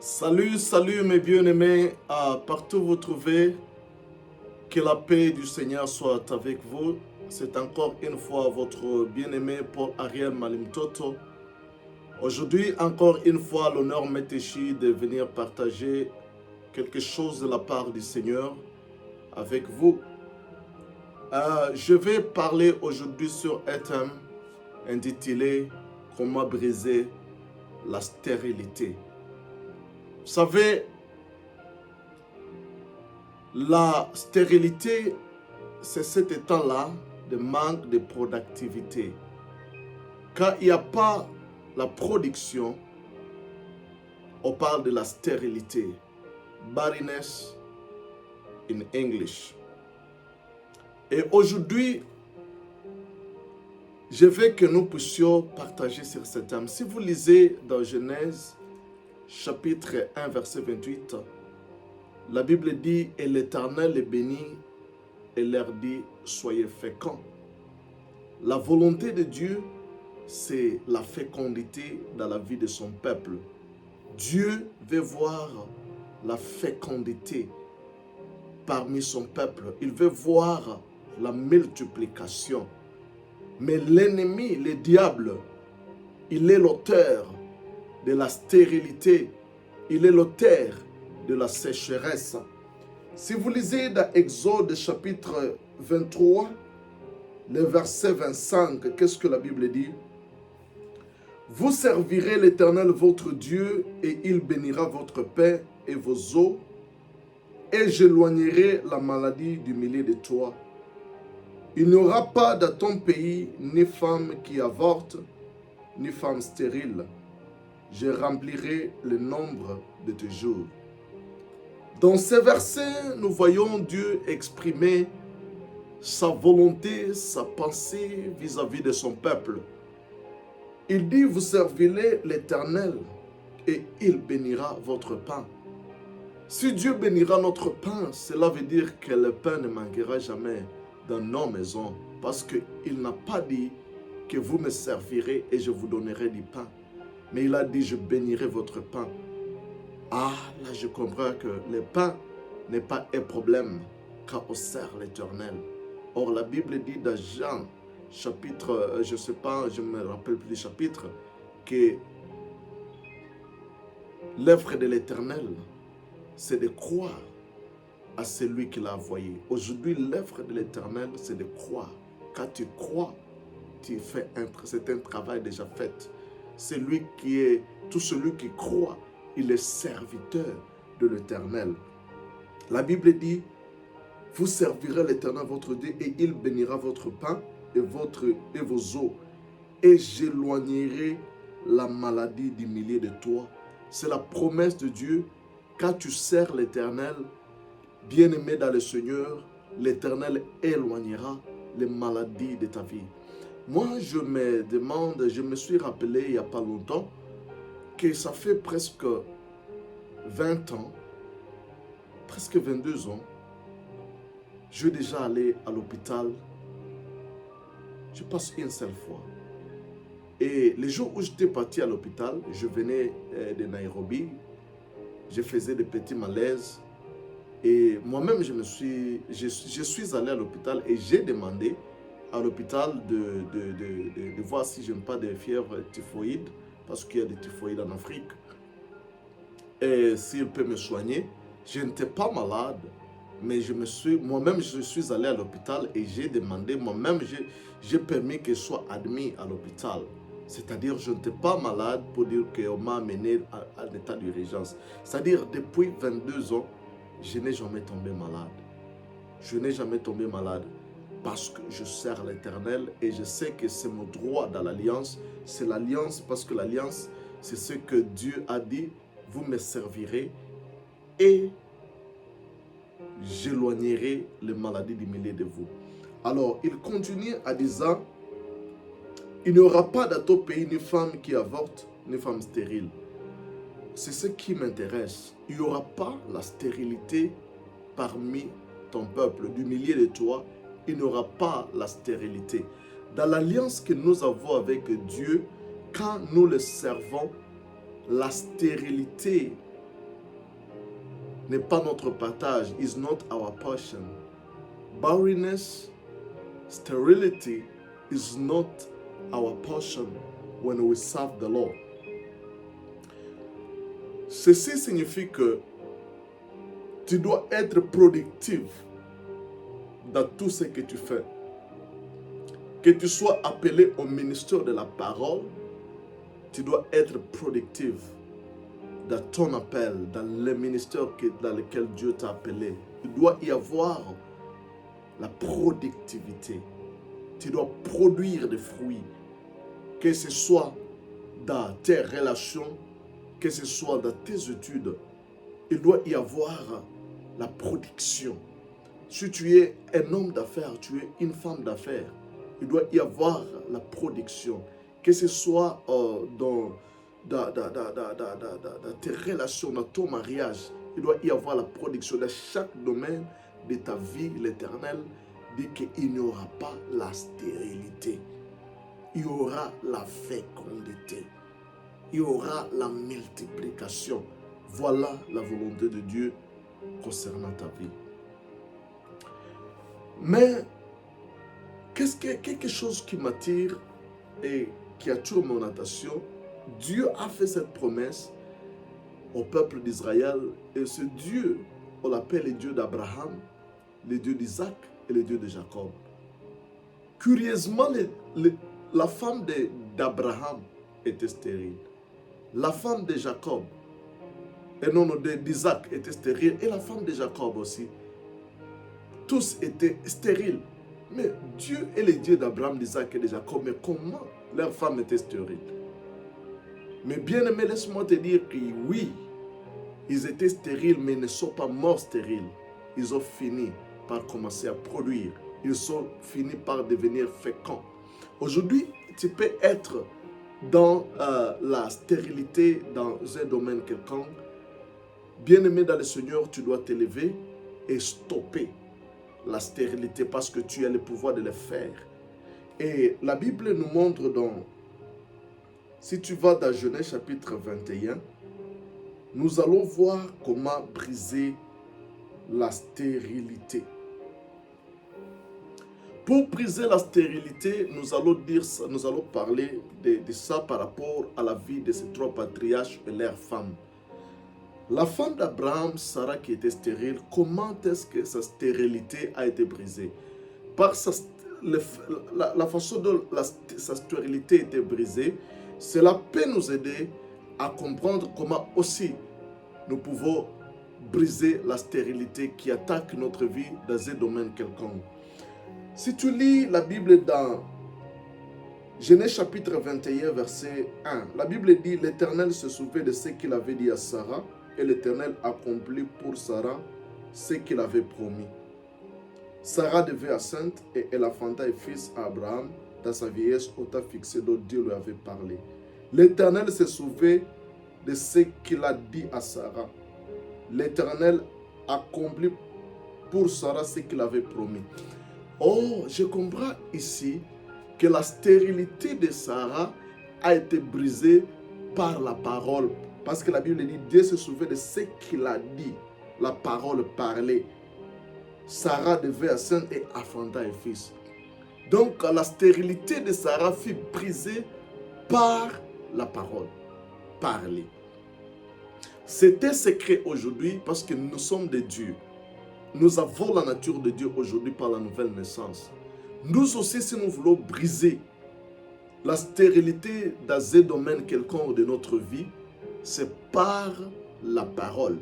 Salut, salut mes bien-aimés, partout où vous trouvez, que la paix du Seigneur soit avec vous. C'est encore une fois votre bien-aimé Paul Ariel Malimtoto. Aujourd'hui, encore une fois, l'honneur m'est échu de venir partager quelque chose de la part du Seigneur avec vous. Je vais parler aujourd'hui sur un thème intitulé « Comment briser la stérilité ». Vous savez, la stérilité, c'est cet état-là de manque de productivité. Quand il n'y a pas la production, on parle de la stérilité. Barrenness in English. Et aujourd'hui, je veux que nous puissions partager sur ce thème. Si vous lisez dans Genèse, chapitre 1, verset 28, la Bible dit « Et l'Éternel les bénit et leur dit « Soyez féconds ». La volonté de Dieu, c'est la fécondité dans la vie de son peuple. Dieu veut voir la fécondité parmi son peuple. Il veut voir la multiplication. Mais l'ennemi, le diable, il est l'auteur de la stérilité. Il est l'auteur de la sécheresse. Si vous lisez dans Exode chapitre 23, le verset 25, qu'est-ce que la Bible dit? Vous servirez l'Éternel votre Dieu et il bénira votre pain et vos eaux et j'éloignerai la maladie du milieu de toi. Il n'y aura pas dans ton pays ni femme qui avorte, ni femme stérile. Je remplirai le nombre de tes jours. Dans ces versets, nous voyons Dieu exprimer sa volonté, sa pensée vis-à-vis de son peuple. Il dit, vous servirez l'Éternel et il bénira votre pain. Si Dieu bénira notre pain, cela veut dire que le pain ne manquera jamais dans nos maisons. Parce qu'il n'a pas dit que vous me servirez et je vous donnerai du pain. Mais il a dit, je bénirai votre pain. Ah, là je comprends que le pain n'est pas un problème quand on sert l'Éternel. Or, la Bible dit dans Jean, chapitre, je ne sais pas, je ne me rappelle plus du chapitre, que l'œuvre de l'Éternel, c'est de croire à celui qui l'a envoyé. Aujourd'hui, l'œuvre de l'Éternel, c'est de croire. Quand tu crois, c'est un travail déjà fait. Tout celui qui croit, il est serviteur de l'Éternel. La Bible dit, vous servirez l'Éternel votre Dieu et il bénira votre pain et vos eaux. Et j'éloignerai la maladie du milieu de toi. C'est la promesse de Dieu. Quand tu sers l'Éternel, bien-aimé dans le Seigneur, l'Éternel éloignera les maladies de ta vie. Moi, je me demande, je me suis rappelé il n'y a pas longtemps, que ça fait presque 20 ans, presque 22 ans, je suis déjà allé à l'hôpital, je passe une seule fois. Et les jours où j'étais parti à l'hôpital, je venais de Nairobi, je faisais des petits malaises. Et moi-même, je suis allé à l'hôpital et j'ai demandé à l'hôpital de voir si je n'ai pas de fièvre typhoïde, parce qu'il y a des typhoïdes en Afrique. Et s'il peut me soigner. Je n'étais pas malade, mais moi-même, je suis allé à l'hôpital et j'ai demandé, moi-même, j'ai permis que je sois admis à l'hôpital. C'est-à-dire, je n'étais pas malade pour dire qu'on m'a amené à l'état d'urgence. C'est-à-dire, depuis 22 ans, je n'ai jamais tombé malade. Je n'ai jamais tombé malade parce que je sers l'Éternel et je sais que c'est mon droit dans l'alliance. C'est l'alliance parce que l'alliance, c'est ce que Dieu a dit. Vous me servirez et j'éloignerai les maladies du milieu de vous. Alors, il continue en disant, il n'y aura pas dans ton pays ni femme qui avorte, ni femme stérile. C'est ce qui m'intéresse. Il n'y aura pas la stérilité parmi ton peuple, du milieu de toi. Il n'y aura pas la stérilité. Dans l'alliance que nous avons avec Dieu, quand nous le servons, la stérilité n'est pas notre partage, is not our portion. Barrenness, sterility is not our portion when we serve the Lord. Ceci signifie que tu dois être productif dans tout ce que tu fais. Que tu sois appelé au ministère de la parole, tu dois être productif dans ton appel, dans le ministère dans lequel Dieu t'a appelé. Il doit y avoir la productivité. Tu dois produire des fruits, que ce soit dans tes relations, que ce soit dans tes études. Il doit y avoir la production. Si tu es un homme d'affaires, tu es une femme d'affaires, il doit y avoir la production. Que ce soit dans tes relations, dans ton mariage, il doit y avoir la production. Dans chaque domaine de ta vie, l'Éternel dit qu'il n'y aura pas la stérilité. Il y aura la fécondité. Il y aura la multiplication. Voilà la volonté de Dieu concernant ta vie. Mais quelque chose qui m'attire et qui attire mon attention, Dieu a fait cette promesse au peuple d'Israël, et ce Dieu, on l'appelle le Dieu d'Abraham, le Dieu d'Isaac et le Dieu de Jacob. Curieusement, la femme d'Abraham était stérile. La femme de Jacob, et non, d'Isaac était stérile, et la femme de Jacob aussi. Tous étaient stériles. Mais Dieu est le Dieu d'Abraham, d'Isaac et de Jacob. Mais comment leurs femmes étaient stériles? Mais bien aimé, laisse-moi te dire que oui, ils étaient stériles, mais ils ne sont pas morts stériles. Ils ont fini par commencer à produire. Ils ont fini par devenir féconds. Aujourd'hui, tu peux être dans la stérilité dans un domaine quelconque. Bien aimé dans le Seigneur, tu dois t'élever et stopper la stérilité parce que tu as le pouvoir de le faire. Et la Bible nous montre donc, si tu vas dans Genèse chapitre 21, nous allons voir comment briser la stérilité. Pour briser la stérilité, nous allons parler de ça par rapport à la vie de ces trois patriarches et leurs femmes. La femme d'Abraham, Sarah, qui était stérile, comment est-ce que sa stérilité a été brisée? Par la façon dont sa stérilité a été brisée, cela peut nous aider à comprendre comment aussi nous pouvons briser la stérilité qui attaque notre vie dans un domaine quelconque. Si tu lis la Bible dans Genèse chapitre 21, verset 1, la Bible dit « L'Éternel se souvint de ce qu'il avait dit à Sarah, et l'Éternel accomplit pour Sarah ce qu'il avait promis. Sarah devint enceinte et elle enfanta un fils à Abraham dans sa vieillesse au temps fixé dont Dieu lui avait parlé. L'Éternel se souvint de ce qu'il a dit à Sarah. L'Éternel accomplit pour Sarah ce qu'il avait promis. » Oh, je comprends ici que la stérilité de Sarah a été brisée par la parole. Parce que la Bible dit, Dieu se souvient de ce qu'il a dit, la parole parlée. Sarah devait enceinte et enfanta un fils. Donc la stérilité de Sarah fut brisée par la parole parlée. C'est un secret aujourd'hui parce que nous sommes des dieux. Nous avons la nature de Dieu aujourd'hui par la nouvelle naissance. Nous aussi, si nous voulons briser la stérilité dans un domaine quelconque de notre vie, c'est par la parole.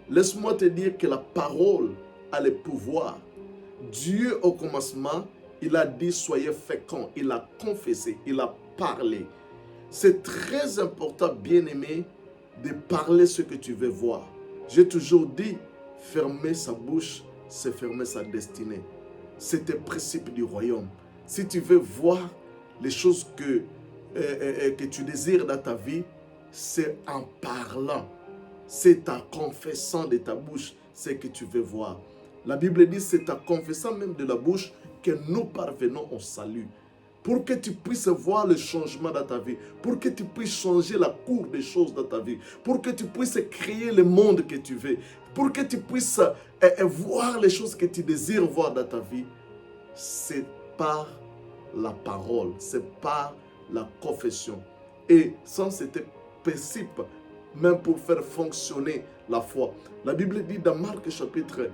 Laisse-moi te dire que la parole a le pouvoir. Dieu, au commencement, il a dit soyez féconds. Il a confessé, il a parlé. C'est très important, bien-aimé, de parler ce que tu veux voir. J'ai toujours dit, fermer sa bouche, c'est fermer sa destinée. C'est un principe du royaume. Si tu veux voir les choses que tu désires dans ta vie, c'est en parlant, c'est en confessant de ta bouche ce que tu veux voir. La Bible dit c'est en confessant même de la bouche que nous parvenons au salut. pour que tu puisses voir le changement dans ta vie, pour que tu puisses changer la cour des choses dans ta vie, pour que tu puisses créer le monde que tu veux, pour que tu puisses voir les choses que tu désires voir dans ta vie. C'est par la parole, c'est par la confession. Et sans cet principe, même pour faire fonctionner la foi. La Bible dit dans Marc chapitre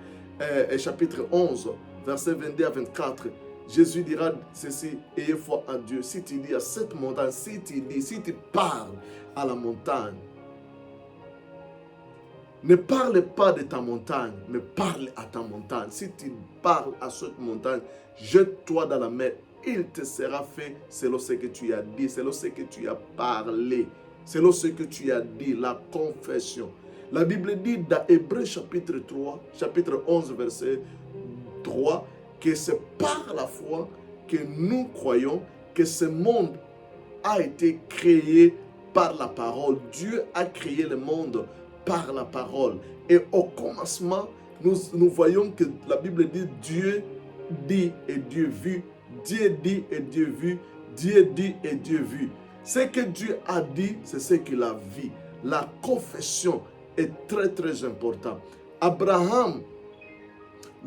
11, versets 22 à 24, Jésus dira ceci: ayez foi en Dieu. Si tu dis à cette montagne, si tu parles à la montagne, ne parle pas de ta montagne, mais parle à ta montagne. Si tu parles à cette montagne, jette-toi dans la mer. Il te sera fait selon ce que tu as dit, selon ce que tu as parlé, selon ce que tu as dit, la confession. La Bible dit dans Hébreux chapitre 11, verset 3, que c'est par la foi que nous croyons que ce monde a été créé par la parole. Dieu a créé le monde par la parole. Et au commencement, nous voyons que la Bible dit Dieu dit et Dieu vit. Dieu dit et Dieu vit. Dieu dit et Dieu vit. Ce que Dieu a dit, c'est ce qu'il a vu. La confession est très très important. Abraham,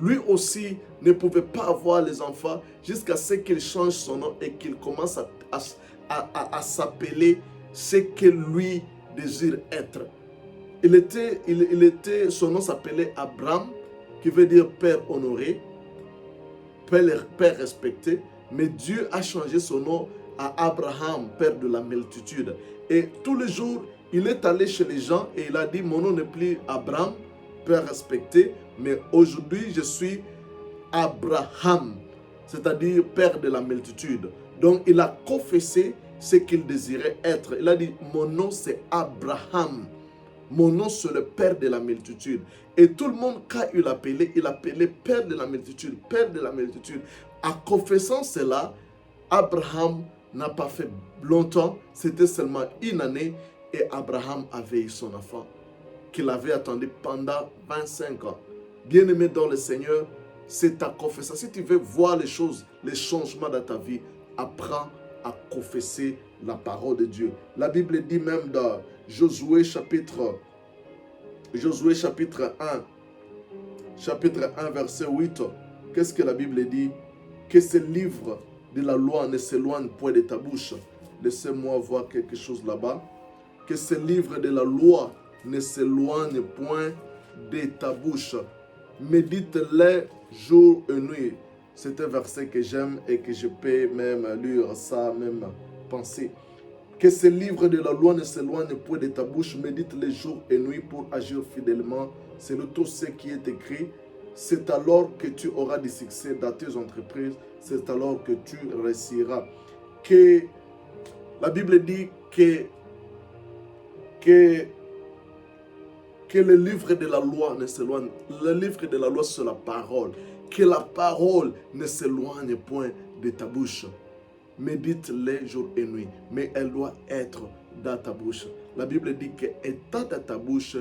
lui aussi, ne pouvait pas avoir les enfants jusqu'à ce qu'il change son nom et qu'il commence à s'appeler ce que lui désire être. Son nom s'appelait Abraham, qui veut dire Père honoré, Père respecté, mais Dieu a changé son nom à Abraham, Père de la multitude. Et tous les jours, il est allé chez les gens et il a dit: mon nom n'est plus Abraham, Père respecté, mais aujourd'hui je suis Abraham, c'est-à-dire Père de la multitude. Donc il a confessé ce qu'il désirait être. Il a dit: mon nom c'est Abraham. Mon nom c'est le Père de la multitude. Et tout le monde, quand il appelait Père de la multitude, Père de la multitude. En confessant cela, Abraham n'a pas fait longtemps, c'était seulement une année, et Abraham avait eu son enfant, qu'il avait attendu pendant 25 ans. Bien-aimé dans le Seigneur, c'est ta confession. Si tu veux voir les choses, les changements dans ta vie, apprends à confesser la parole de Dieu. La Bible dit même dans Josué chapitre 1, verset 8, qu'est-ce que la Bible dit? Que ce livre de la loi ne s'éloigne point de ta bouche. Laissez-moi voir quelque chose là-bas. Que ce livre de la loi ne s'éloigne point de ta bouche. Médite-les jour et nuit. C'est un verset que j'aime et que je peux même lire ça, même penser. Que ce livre de la loi ne s'éloigne point de ta bouche. Médite-les jour et nuit pour agir fidèlement selon tout ce qui est écrit. C'est alors que tu auras du succès dans tes entreprises. C'est alors que tu réussiras. Que la Bible dit que le livre de la loi ne s'éloigne. Le livre de la loi, c'est la parole. Que la parole ne s'éloigne point de ta bouche. Médite-les jour et nuit. Mais elle doit être dans ta bouche. La Bible dit que étant dans ta bouche,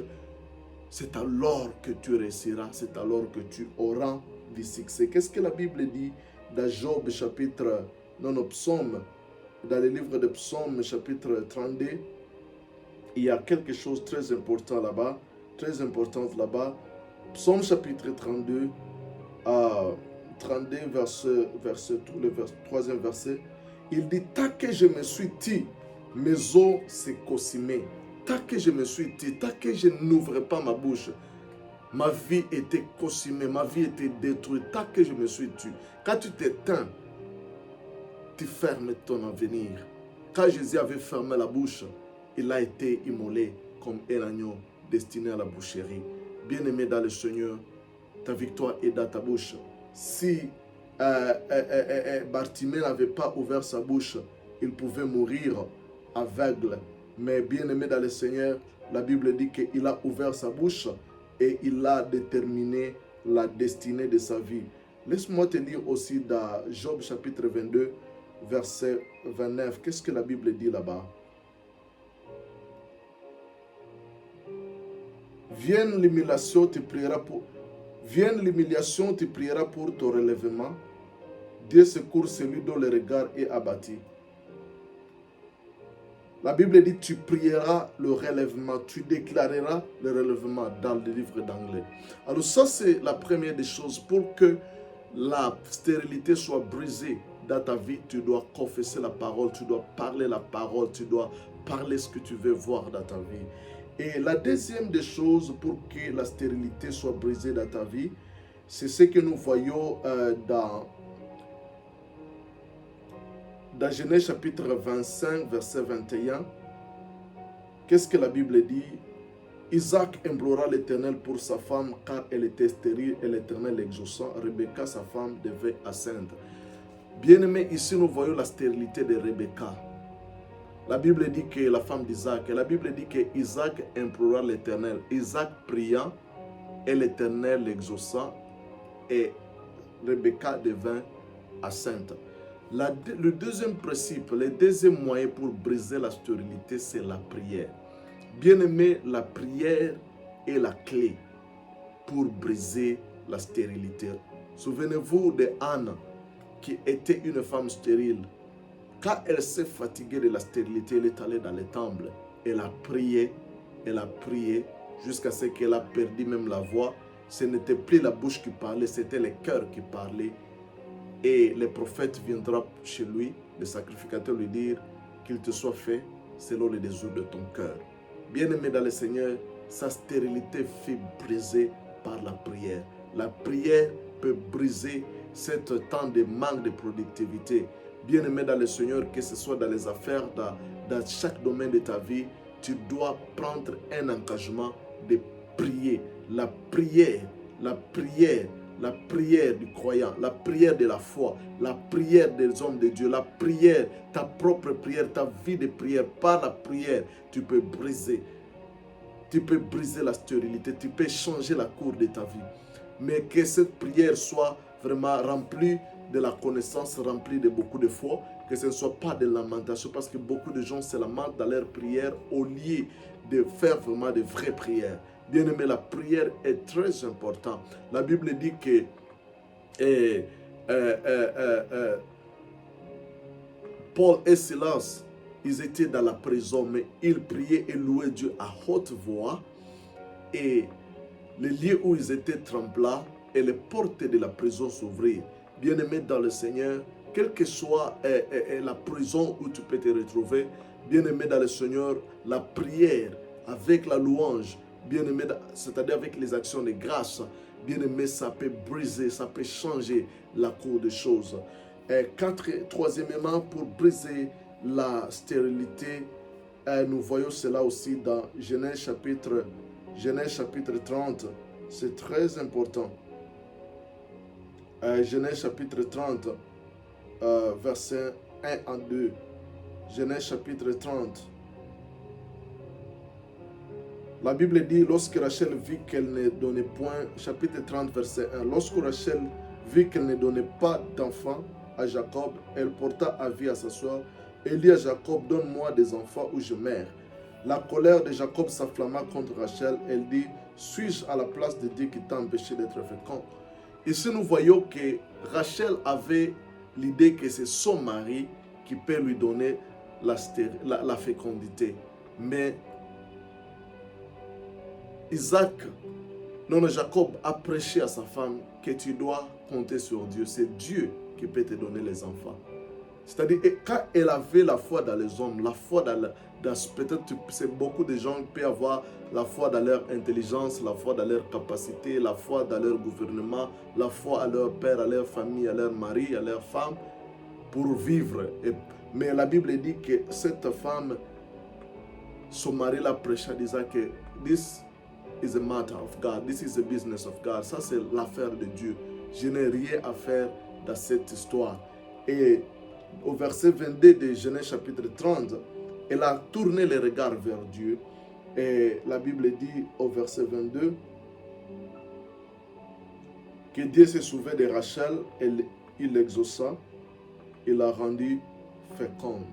c'est alors que tu réussiras. C'est alors que tu auras du succès. Qu'est-ce que la Bible dit dans Job chapitre, Psaume, dans le livre de Psaume chapitre 32, il y a quelque chose de très important là-bas, Psaume chapitre 32, 32 troisième verset, il dit: tant que je me suis dit, mes os se consumaient. Tant que je me suis dit, tant que je n'ouvrais pas ma bouche, ma vie était consumée, ma vie était détruite. Tant que je me suis dit, quand tu t'éteins, tu fermes ton avenir. Quand Jésus avait fermé la bouche, il a été immolé comme un agneau destiné à la boucherie. Bien-aimé dans le Seigneur, ta victoire est dans ta bouche. Si Bartimée n'avait pas ouvert sa bouche, il pouvait mourir aveugle. Mais bien-aimé dans le Seigneur, la Bible dit qu'il a ouvert sa bouche et il a déterminé la destinée de sa vie. Laisse-moi te lire aussi dans Job chapitre 22, verset 29. Qu'est-ce que la Bible dit là-bas? Vienne l'humiliation, tu prieras pour ton relèvement. Dieu secourt celui dont le regard est abattu. La Bible dit, tu prieras le relèvement, tu déclareras le relèvement dans le livre d'anglais. Alors ça, c'est la première des choses. Pour que la stérilité soit brisée dans ta vie, tu dois confesser la parole, tu dois parler la parole, tu dois parler ce que tu veux voir dans ta vie. Et la deuxième des choses pour que la stérilité soit brisée dans ta vie, c'est ce que nous voyons dans Genèse chapitre 25, verset 21. Qu'est-ce que la Bible dit? Isaac implora l'Éternel pour sa femme car elle était stérile et l'Éternel l'exauça. Rebecca, sa femme, devait enceinte. Bien-aimé, ici nous voyons la stérilité de Rebecca. La Bible dit que la femme d'Isaac, et la Bible dit que Isaac implora l'Éternel. Isaac pria et l'Éternel l'exauça et Rebecca devint enceinte. Le deuxième principe, le deuxième moyen pour briser la stérilité, c'est la prière. Bien-aimé, la prière est la clé pour briser la stérilité. Souvenez-vous de Anne, qui était une femme stérile. Quand elle s'est fatiguée de la stérilité, elle est allée dans le temple. Elle a prié jusqu'à ce qu'elle a perdu même la voix. Ce n'était plus la bouche qui parlait, c'était le cœur qui parlait. Et le prophète viendra chez lui, le sacrificateur lui dire qu'il te soit fait selon les désirs de ton cœur. Bien-aimé dans le Seigneur, sa stérilité fut brisée par la prière. La prière peut briser ce temps de manque de productivité. Bien-aimé dans le Seigneur, que ce soit dans les affaires, dans chaque domaine de ta vie, tu dois prendre un engagement de prier. La prière du croyant, la prière de la foi, la prière des hommes de Dieu, la prière, ta propre prière, ta vie de prière. Par la prière, tu peux briser la stérilité, tu peux changer la cour de ta vie. Mais que cette prière soit vraiment remplie de la connaissance, remplie de beaucoup de foi, que ce ne soit pas de lamentation, parce que beaucoup de gens se lamentent dans leur prière au lieu de faire vraiment de vraies prières. Bien-aimé, la prière est très importante. La Bible dit que Paul et Silas, ils étaient dans la prison, mais ils priaient et louaient Dieu à haute voix. Et le lieu où ils étaient trembla et les portes de la prison s'ouvrirent. Bien-aimé dans le Seigneur, quelle que soit la prison où tu peux te retrouver, bien-aimé dans le Seigneur, la prière avec la louange, bien-aimé, c'est-à-dire avec les actions de grâce, bien-aimé, ça peut briser, ça peut changer la cour des choses. Troisièmement, pour briser la stérilité, nous voyons cela aussi dans Genèse chapitre 30. C'est très important. Genèse chapitre 30, versets 1 à 2. Genèse chapitre 30. La Bible dit, lorsque Rachel vit qu'elle ne donnait point, chapitre 30, verset 1, lorsque Rachel vit qu'elle ne donnait pas d'enfant à Jacob, elle porta avis à sa soeur et dit à Jacob, donne-moi des enfants ou je meurs. La colère de Jacob s'enflamma contre Rachel. Elle dit, suis-je à la place de Dieu qui t'a empêché d'être fécond? Ici, nous voyons que Rachel avait l'idée que c'est son mari qui peut lui donner la fécondité. Mais Jacob a prêché à sa femme que tu dois compter sur Dieu. C'est Dieu qui peut te donner les enfants. C'est-à-dire, quand elle avait la foi dans les hommes, la foi peut-être beaucoup de gens peuvent avoir la foi dans leur intelligence, la foi dans leur capacité, la foi dans leur gouvernement, la foi à leur père, à leur famille, à leur mari, à leur femme, pour vivre. Mais la Bible dit que cette femme, son mari l'a prêché en disant que this is a matter of God, this is a business of God. Ça, c'est l'affaire de Dieu. Je n'ai rien à faire dans cette histoire. Et au verset 22 de Genèse chapitre 30, elle a tourné les regards vers Dieu. Et la Bible dit au verset 22 que Dieu se souvint de Rachel, il l'exauça, il l'a rendue féconde.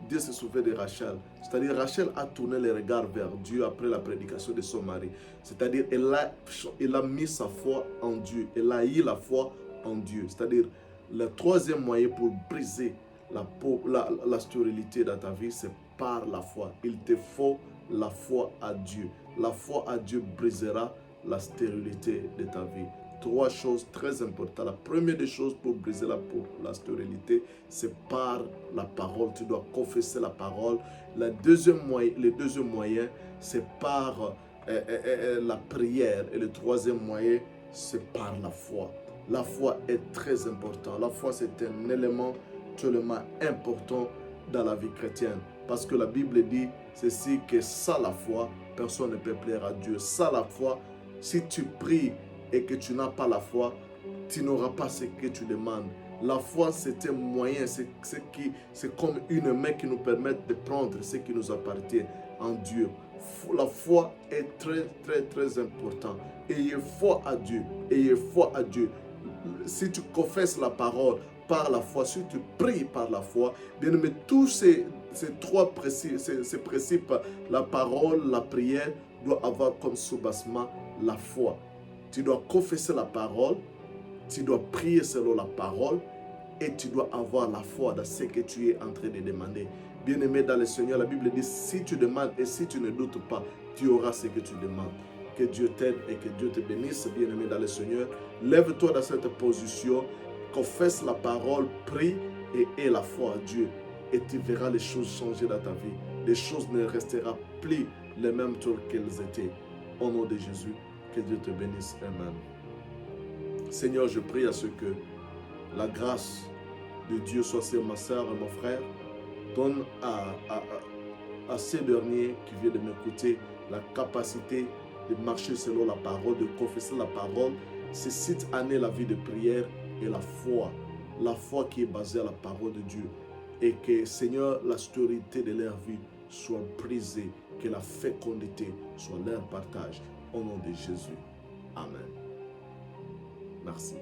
Dieu se souvint de Rachel. C'est-à-dire Rachel a tourné les regards vers Dieu après la prédication de son mari. C'est-à-dire elle a mis sa foi en Dieu. Elle a eu la foi en Dieu. C'est-à-dire Le troisième moyen pour briser la stérilité dans ta vie, c'est par la foi. Il te faut la foi à Dieu. La foi à Dieu brisera la stérilité de ta vie. Trois choses très importantes. La première des choses pour briser la stérilité, c'est par la parole. Tu dois confesser la parole. Le deuxième moyen, c'est par la prière. Et le troisième moyen, c'est par la foi. La foi est très importante. La foi, c'est un élément tellement important dans la vie chrétienne. Parce que la Bible dit ceci, que sans la foi, personne ne peut plaire à Dieu. Sans la foi, si tu pries et que tu n'as pas la foi, tu n'auras pas ce que tu demandes. La foi, c'est un moyen, c'est comme une main qui nous permet de prendre ce qui nous appartient en Dieu. La foi est très, très, très importante. Ayez foi à Dieu. Ayez foi à Dieu. Si tu confesses la parole par la foi, si tu pries par la foi, bien aimé, tous ces trois principes, la parole, la prière, doivent avoir comme soubassement la foi. Tu dois confesser la parole, tu dois prier selon la parole et tu dois avoir la foi dans ce que tu es en train de demander. Bien-aimé dans le Seigneur, la Bible dit, si tu demandes et si tu ne doutes pas, tu auras ce que tu demandes. Que Dieu t'aide et que Dieu te bénisse, bien-aimé dans le Seigneur. Lève-toi dans cette position, confesse la parole, prie et aie la foi à Dieu. Et tu verras les choses changer dans ta vie. Les choses ne resteront plus les mêmes qu'elles étaient. Au nom de Jésus, que Dieu te bénisse. Amen. Seigneur, je prie à ce que la grâce de Dieu soit sur ma soeur et mon frère. Donne à ces derniers qui viennent de m'écouter la capacité de marcher selon la parole, de confesser la parole. C'est cette année la vie de prière et la foi qui est basée à la parole de Dieu. Et que, Seigneur, la stérilité de leur vie soit brisée, que la fécondité soit leur partage. Au nom de Jésus. Amen. Merci.